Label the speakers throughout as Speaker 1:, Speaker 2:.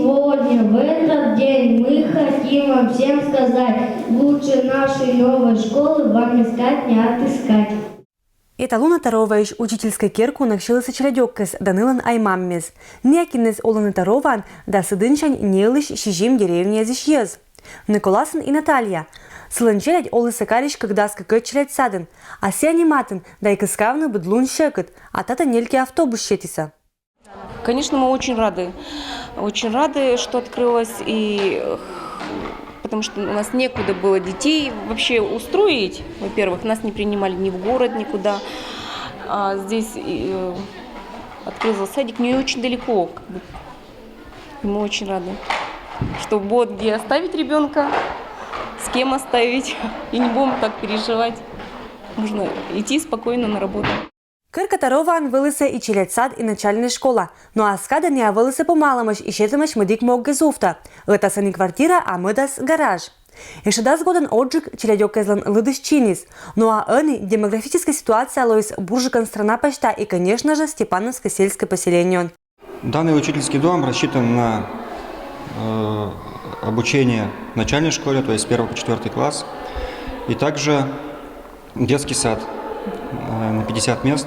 Speaker 1: сегодня, в этот день, мы хотим вам всем сказать, лучше нашей новой школы вам искать, не отыскать.
Speaker 2: Еталуна тароваиш учительской керку навчилися челядьоккес Данилан Аймаммес. Некинес оланы тарован да сыдынчань нелыш шижим деревня зишьез. Николасын и Наталья. Сылын челядь олы сакариш когда скакать челядь садын, а се аниматын да и кыскавны быдлун шекет, а тата нельки автобус щетиса.
Speaker 3: Конечно, мы очень рады, что открылось, и потому что у нас некуда было детей вообще устроить. Во-первых, нас не принимали ни в город, никуда. А здесь открылся садик не очень далеко. И мы очень рады, что будет где оставить ребенка, с кем оставить, и не будем так переживать. Можно идти спокойно на работу.
Speaker 2: Кырка тарован вылыса и челядь сад и начальная школа, но аскада не вылыса помаламаш и щетамаш мыдик мог гезуфта. Это не квартира, а мыдас гараж. Еще дас годен отжиг челядек кезлан лыдыш чинис. Ну а они демографическая ситуация лоис буржикан страна почта и, конечно же, Степановское сельское поселение.
Speaker 4: Данный учительский дом рассчитан на обучение в начальной школе, то есть с 1 по 4 класс, и также детский сад на 50 мест.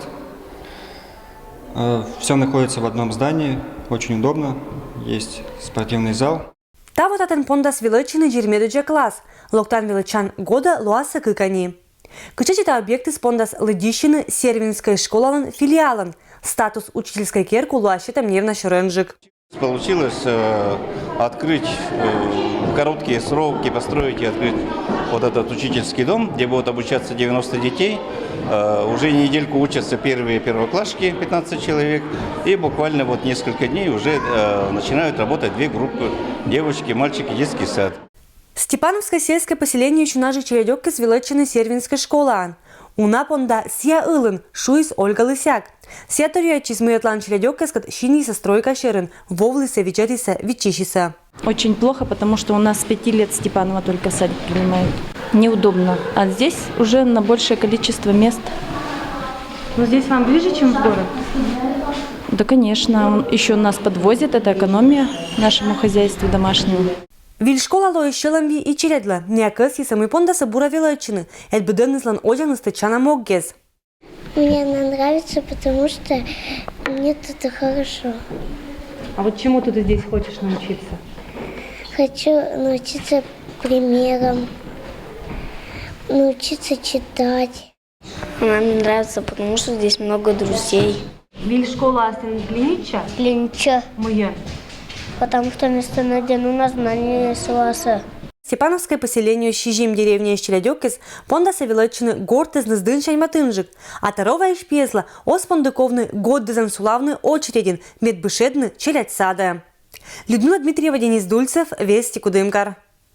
Speaker 4: Все находится в одном здании, очень удобно, есть спортивный зал.
Speaker 2: Та вот атен пондас величины джермедуджа класс, локтан величан года луаса кыкани. Кычачи та объекты с пондас лыдищины сервинской школалан филиалан, статус учительской керку луащи там невна шуренжик.
Speaker 5: Получилось открыть в короткие сроки, построить и открыть вот этот учительский дом, где будут обучаться 90 детей. Уже недельку учатся первоклашки, 15 человек, и буквально вот несколько дней уже начинают работать две группы: девочки, мальчики, детский сад.
Speaker 2: Степановское сельское поселение еще нажи чередёкки с величины сервинской школы. Уна понда сия илын, шуис Ольга Лысяк. Сия торьячи смыятлан чередёкки скат щини со стройка шерын, вовлыса вечериса вечищиса.
Speaker 6: Очень плохо, потому что у нас с 5 лет Степанова только садик принимают. Неудобно. А здесь уже на большее количество мест.
Speaker 2: Но здесь вам ближе, чем в город?
Speaker 6: Да, конечно. Еще нас подвозят. Это экономия нашему хозяйству домашнему.
Speaker 2: Вильшкола лоищеламби и чередла. Някъс и самый понда сабура величины. Эль беденныслан одяг настачана моггез.
Speaker 1: Мне она нравится, потому что мне тут хорошо.
Speaker 2: А вот чему ты здесь хочешь научиться?
Speaker 1: Хочу научиться примерам, научиться читать. Она мне нравится, потому что здесь много друзей.
Speaker 2: Вильшкола астен глинича?
Speaker 1: Ленча,
Speaker 2: Моя.
Speaker 1: потому что место надену на знание сласа.
Speaker 2: Степановское поселение Щижим деревня из Челядёккес пондаса величины горд из наздынчань матынжик, а тарова иш пьесла оспондыковны год дезен сулавны очередин медбышедны челядь сада. Людмила Дмитриева, Денис Дульцев, Вести Кудымкар.